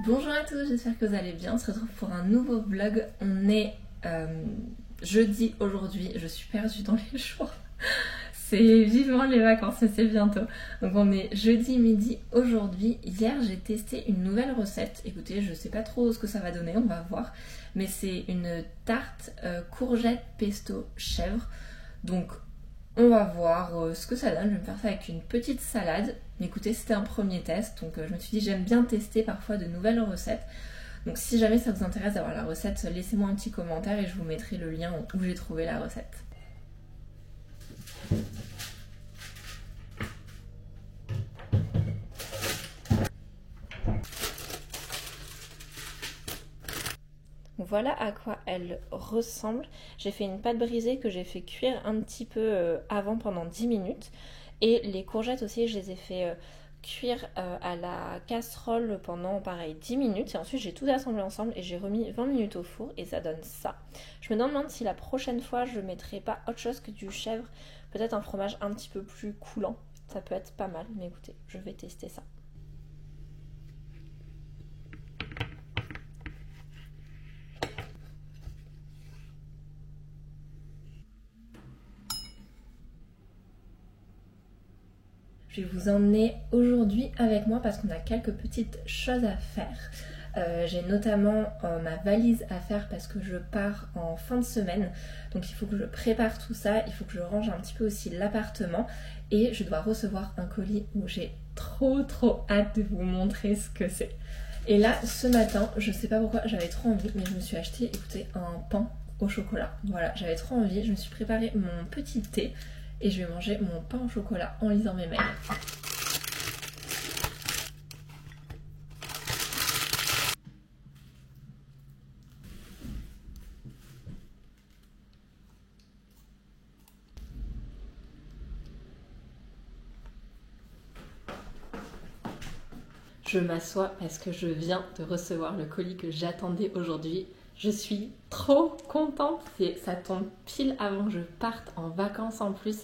Bonjour à tous, j'espère que vous allez bien. On se retrouve pour un nouveau vlog. On est jeudi aujourd'hui, je suis perdue dans les jours. C'est vivement les vacances, mais c'est bientôt. Donc on est jeudi midi aujourd'hui. Hier j'ai testé une nouvelle recette. Écoutez, je sais pas trop ce que ça va donner, on va voir. Mais c'est une tarte courgette pesto chèvre. Donc on va voir ce que ça donne. Je vais me faire ça avec une petite salade. Mais écoutez, c'était un premier test. Donc je me suis dit j'aime bien tester parfois de nouvelles recettes. Donc si jamais ça vous intéresse d'avoir la recette, laissez-moi un petit commentaire et je vous mettrai le lien où j'ai trouvé la recette. Voilà à quoi elle ressemble. J'ai fait une pâte brisée que j'ai fait cuire un petit peu avant pendant 10 minutes. Et les courgettes aussi, je les ai fait cuire à la casserole pendant pareil 10 minutes. Et ensuite j'ai tout assemblé ensemble et j'ai remis 20 minutes au four et ça donne ça. Je me demande si la prochaine fois je mettrai pas autre chose que du chèvre. Peut-être un fromage un petit peu plus coulant. Ça peut être pas mal, mais écoutez, je vais tester ça. Je vais vous emmener aujourd'hui avec moi parce qu'on a quelques petites choses à faire. J'ai notamment ma valise à faire parce que je pars en fin de semaine. Donc il faut que je prépare tout ça, il faut que je range un petit peu aussi l'appartement. Et je dois recevoir un colis où j'ai trop hâte de vous montrer ce que c'est. Et là, ce matin, je sais pas pourquoi, j'avais trop envie, mais je me suis acheté, écoutez, un pain au chocolat. Voilà, j'avais trop envie, je me suis préparé mon petit thé. Et je vais manger mon pain au chocolat en lisant mes mails. Je m'assois parce que je viens de recevoir le colis que j'attendais aujourd'hui. Je suis trop contente, ça tombe pile avant que je parte en vacances en plus.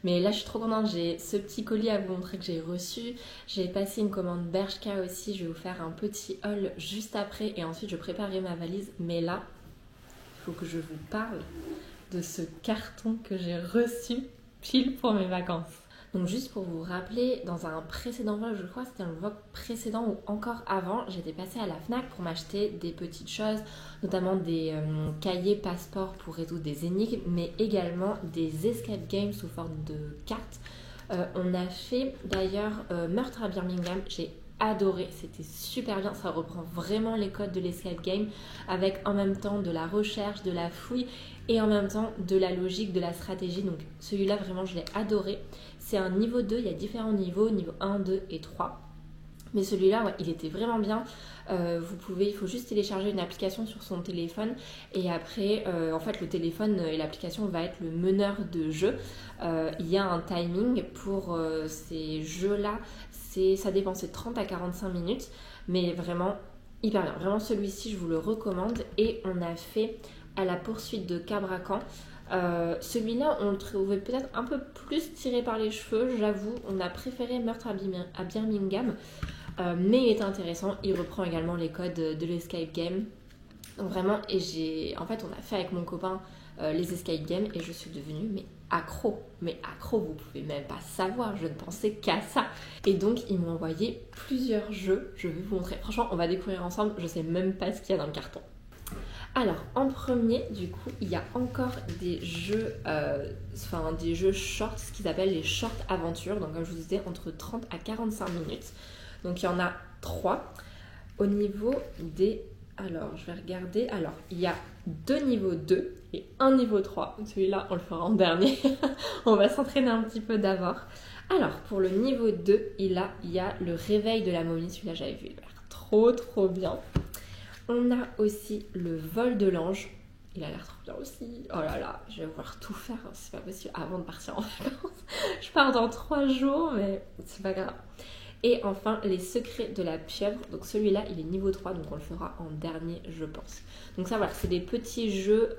Mais là je suis trop contente, j'ai ce petit colis à vous montrer que j'ai reçu. J'ai passé une commande Bershka aussi, je vais vous faire un petit haul juste après et ensuite je préparerai ma valise. Mais là, il faut que je vous parle de ce carton que j'ai reçu pile pour mes vacances. Donc juste pour vous rappeler, dans un précédent vlog, je crois que c'était un vlog précédent ou encore avant, j'étais passée à la FNAC pour m'acheter des petites choses, notamment des cahiers passeports pour résoudre des énigmes, mais également des escape games sous forme de cartes. On a fait d'ailleurs Meurtre à Birmingham, j'ai adoré, c'était super bien, ça reprend vraiment les codes de l'escape game avec en même temps de la recherche, de la fouille et en même temps de la logique, de la stratégie. Donc celui-là vraiment je l'ai adoré. C'est un niveau 2, il y a différents niveaux, niveau 1, 2 et 3. Mais celui-là, ouais, il était vraiment bien. Il faut juste télécharger une application sur son téléphone. Et après, en fait, le téléphone et l'application va être le meneur de jeu. Il y a un timing pour ces jeux-là. Ça dépend, c'est 30 à 45 minutes. Mais vraiment, hyper bien. Vraiment, celui-ci, je vous le recommande. Et on a fait à la poursuite de Cabracan. Celui-là, on le trouvait peut-être un peu plus tiré par les cheveux, j'avoue. On a préféré Meurtre à Birmingham. Mais il est intéressant, il reprend également les codes de l'escape game. Donc vraiment, en fait on a fait avec mon copain les escape games et je suis devenue accro, vous pouvez même pas savoir, je ne pensais qu'à ça. Et donc ils m'ont envoyé plusieurs jeux, je vais vous montrer. Franchement on va découvrir ensemble, je sais même pas ce qu'il y a dans le carton. Alors en premier du coup il y a encore des jeux des jeux shorts, ce qu'ils appellent les short aventures, donc comme je vous disais entre 30 à 45 minutes. Donc il y en a 3 au niveau des... Alors je vais regarder, alors il y a 2 niveaux 2 et 1 niveau 3, celui-là on le fera en dernier. On va s'entraîner un petit peu d'abord. Alors pour le niveau 2 il y a le réveil de la momie, celui-là j'avais vu, il a l'air trop bien. On a aussi le vol de l'ange, il a l'air trop bien aussi. Oh là là, je vais devoir tout faire, c'est pas possible avant de partir en vacances. Je pars dans 3 jours mais c'est pas grave. Et enfin, les secrets de la pieuvre. Donc celui-là, il est niveau 3, donc on le fera en dernier, je pense. Donc ça, voilà, c'est des petits jeux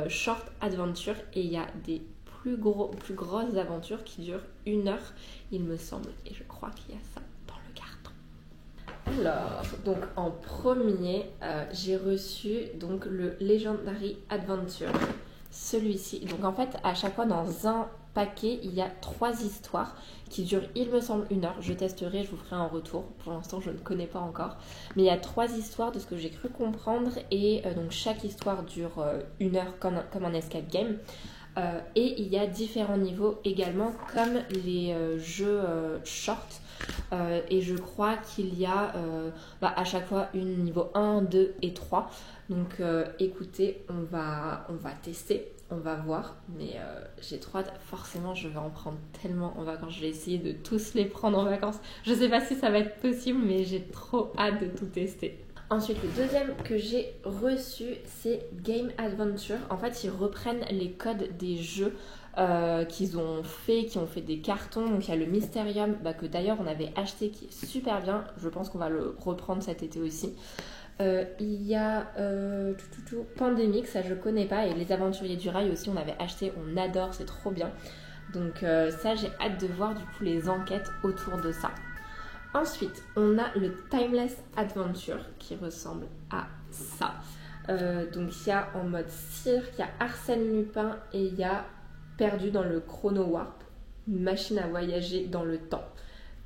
short adventure. Et il y a des plus grosses aventures qui durent 1 heure, il me semble. Et je crois qu'il y a ça dans le carton. Alors, donc en premier, j'ai reçu donc le Legendary Adventure. Celui-ci. Donc en fait, à chaque fois dans un paquet, il y a 3 histoires qui durent, il me semble, 1 heure. Je testerai, je vous ferai un retour. Pour l'instant, je ne connais pas encore. Mais il y a 3 histoires de ce que j'ai cru comprendre. Et donc chaque histoire dure 1 heure comme un escape game. Et il y a différents niveaux également, comme les jeux short. Et je crois qu'il y a à chaque fois niveau 1, 2 et 3. Donc écoutez, on va tester, on va voir. Mais j'ai trop hâte. Forcément, je vais en prendre tellement en vacances. Je vais essayer de tous les prendre en vacances. Je sais pas si ça va être possible, mais j'ai trop hâte de tout tester. Ensuite, le deuxième que j'ai reçu, c'est Game Adventure. En fait, ils reprennent les codes des jeux qu'ils ont fait, qui ont fait des cartons. Donc, il y a le Mysterium, que d'ailleurs on avait acheté, qui est super bien. Je pense qu'on va le reprendre cet été aussi. Il y a Pandémique, ça je connais pas. Et Les Aventuriers du Rail aussi, on avait acheté, on adore, c'est trop bien. Donc, ça, j'ai hâte de voir du coup les enquêtes autour de ça. Ensuite, on a le Timeless Adventure qui ressemble à ça. Donc il y a en mode cirque, il y a Arsène Lupin et il y a Perdu dans le Chrono Warp, une machine à voyager dans le temps.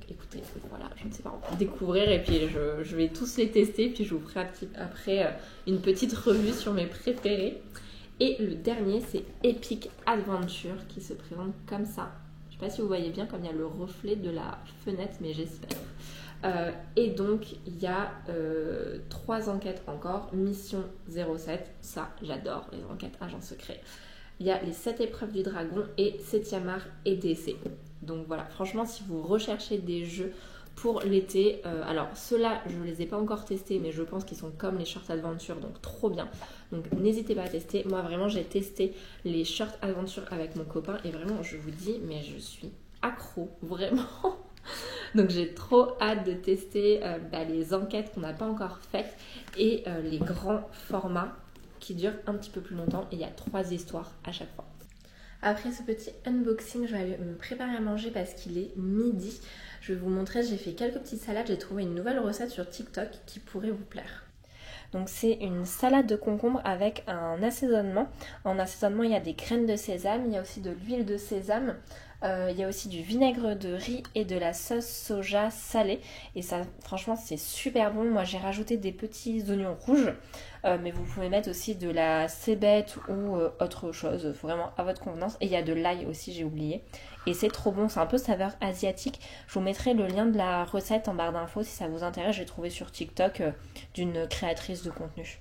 Écoutez, voilà, je ne sais pas, on va découvrir et puis je vais tous les tester, puis je vous ferai après une petite revue sur mes préférés. Et le dernier, c'est Epic Adventure qui se présente comme ça. Je ne sais pas si vous voyez bien comme il y a le reflet de la fenêtre, mais j'espère. Et donc, il y a 3 enquêtes encore. Mission 07, ça j'adore, les enquêtes agents secrets. Il y a les 7 épreuves du dragon et 7e art et DC. Donc voilà, franchement, si vous recherchez des jeux pour l'été, alors ceux-là, je ne les ai pas encore testés, mais je pense qu'ils sont comme les Short Adventure, donc trop bien. Donc n'hésitez pas à tester. Moi, vraiment, j'ai testé les Short Adventure avec mon copain et vraiment, je vous dis, mais je suis accro, vraiment. Donc j'ai trop hâte de tester les enquêtes qu'on n'a pas encore faites et les grands formats qui durent un petit peu plus longtemps. Et il y a 3 histoires à chaque fois. Après ce petit unboxing, je vais aller me préparer à manger parce qu'il est midi. Je vais vous montrer, j'ai fait quelques petites salades. J'ai trouvé une nouvelle recette sur TikTok qui pourrait vous plaire. Donc c'est une salade de concombre avec un assaisonnement. En assaisonnement, il y a des graines de sésame, il y a aussi de l'huile de sésame. Il y a aussi du vinaigre de riz et de la sauce soja salée. Et ça, franchement, c'est super bon. Moi, j'ai rajouté des petits oignons rouges. Mais vous pouvez mettre aussi de la cébette ou autre chose. Vraiment à votre convenance. Et il y a de l'ail aussi, j'ai oublié. Et c'est trop bon. C'est un peu saveur asiatique. Je vous mettrai le lien de la recette en barre d'infos si ça vous intéresse. J'ai trouvé sur TikTok d'une créatrice de contenu.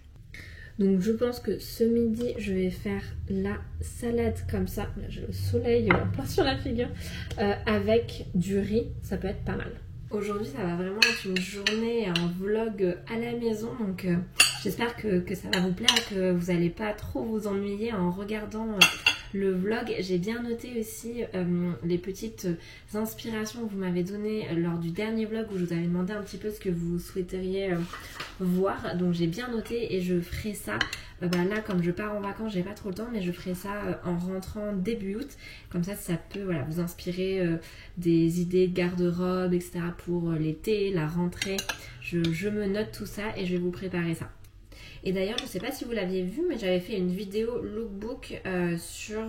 Donc je pense que ce midi, je vais faire la salade comme ça. Là, j'ai le soleil plein sur la figure. Avec du riz, ça peut être pas mal. Aujourd'hui, ça va vraiment être une journée, un vlog à la maison. Donc j'espère que ça va vous plaire, que vous n'allez pas trop vous ennuyer en regardant le vlog. J'ai bien noté aussi les petites inspirations que vous m'avez données lors du dernier vlog où je vous avais demandé un petit peu ce que vous souhaiteriez voir. Donc j'ai bien noté et je ferai ça. Là, comme je pars en vacances, j'ai pas trop le temps, mais je ferai ça en rentrant début août. Comme ça peut vous inspirer des idées de garde-robe, etc. pour l'été, la rentrée. Je me note tout ça et je vais vous préparer ça. Et d'ailleurs, je ne sais pas si vous l'aviez vu, mais j'avais fait une vidéo lookbook sur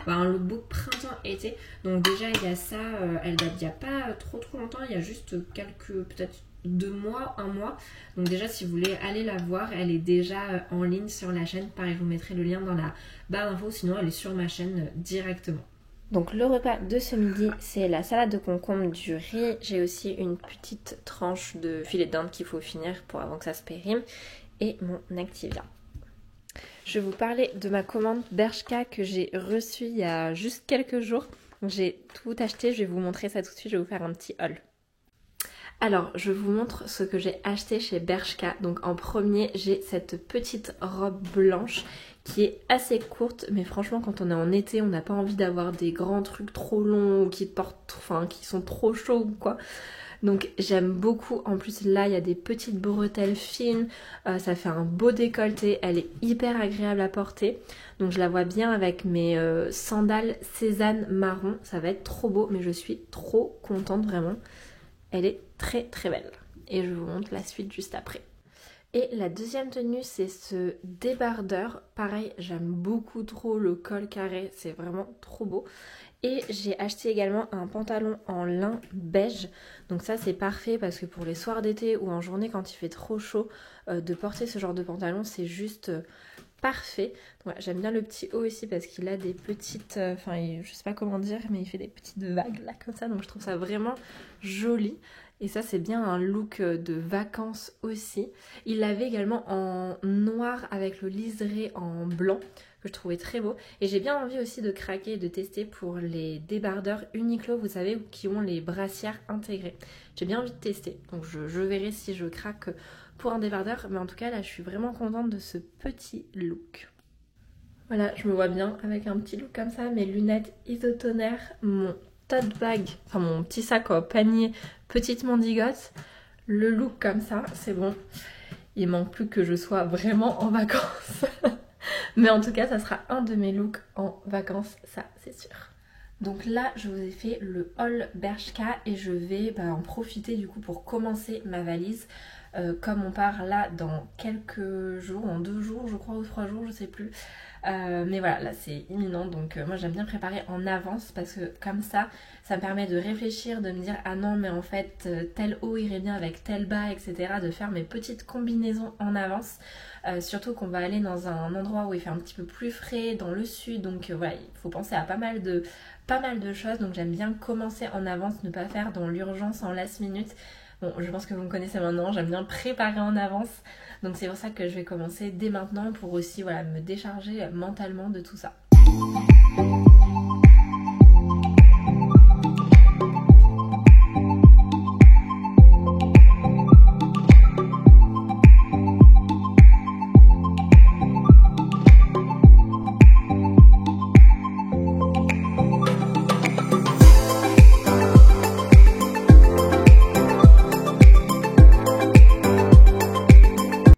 un lookbook printemps-été. Donc déjà, il y a ça, elle date il n'y a pas trop longtemps, il y a juste peut-être 2 mois, 1 mois. Donc déjà, si vous voulez aller la voir, elle est déjà en ligne sur la chaîne. Pareil, je vous mettrai le lien dans la barre d'infos, sinon elle est sur ma chaîne directement. Donc le repas de ce midi, c'est la salade de concombre, du riz. J'ai aussi une petite tranche de filet de dinde qu'il faut finir avant que ça se périme. Et mon Activia. Je vais vous parler de ma commande Bershka que j'ai reçue il y a juste quelques jours. J'ai tout acheté, je vais vous montrer ça tout de suite, je vais vous faire un petit haul. Alors, je vous montre ce que j'ai acheté chez Bershka. Donc en premier, j'ai cette petite robe blanche qui est assez courte, mais franchement quand on est en été, on n'a pas envie d'avoir des grands trucs trop longs ou qui sont trop chauds ou quoi. Donc j'aime beaucoup, en plus là il y a des petites bretelles fines, ça fait un beau décolleté, elle est hyper agréable à porter. Donc je la vois bien avec mes sandales Cézanne marron, ça va être trop beau, mais je suis trop contente vraiment. Elle est très très belle. et je vous montre la suite juste après. Et la deuxième tenue, c'est ce débardeur. Pareil, j'aime beaucoup trop le col carré, c'est vraiment trop beau. Et j'ai acheté également un pantalon en lin beige. Donc ça c'est parfait parce que pour les soirs d'été ou en journée quand il fait trop chaud, de porter ce genre de pantalon c'est juste parfait. Ouais, j'aime bien le petit haut ici parce qu'il a des petites... je sais pas comment dire mais il fait des petites vagues là comme ça. Donc je trouve ça vraiment joli. Et ça c'est bien un look de vacances aussi. Il l'avait également en noir avec le liseré en blanc que je trouvais très beau. Et j'ai bien envie aussi de craquer et de tester pour les débardeurs Uniqlo, vous savez, qui ont les brassières intégrées. J'ai bien envie de tester. Donc je verrai si je craque pour un débardeur. Mais en tout cas là je suis vraiment contente de ce petit look. Voilà, je me vois bien avec un petit look comme ça, mes lunettes isotonaires, mon tote bag, enfin mon petit sac au panier, petite mandigote, le look comme ça, c'est bon. Il manque plus que je sois vraiment en vacances. Mais en tout cas, ça sera un de mes looks en vacances, ça c'est sûr. Donc là, je vous ai fait le haul Bershka et je vais en profiter du coup pour commencer ma valise. Comme on part là dans quelques jours, en 2 jours je crois ou 3 jours, je sais plus. Mais voilà, là c'est imminent, donc moi j'aime bien préparer en avance parce que comme ça me permet de réfléchir, de me dire ah non mais en fait tel haut irait bien avec tel bas, etc. De faire mes petites combinaisons en avance. Surtout qu'on va aller dans un endroit où il fait un petit peu plus frais, dans le sud, donc voilà, il faut penser à pas mal de choses, donc j'aime bien commencer en avance, ne pas faire dans l'urgence en last minute. Bon, je pense que vous me connaissez maintenant, j'aime bien préparer en avance. Donc c'est pour ça que je vais commencer dès maintenant pour aussi me décharger mentalement de tout ça.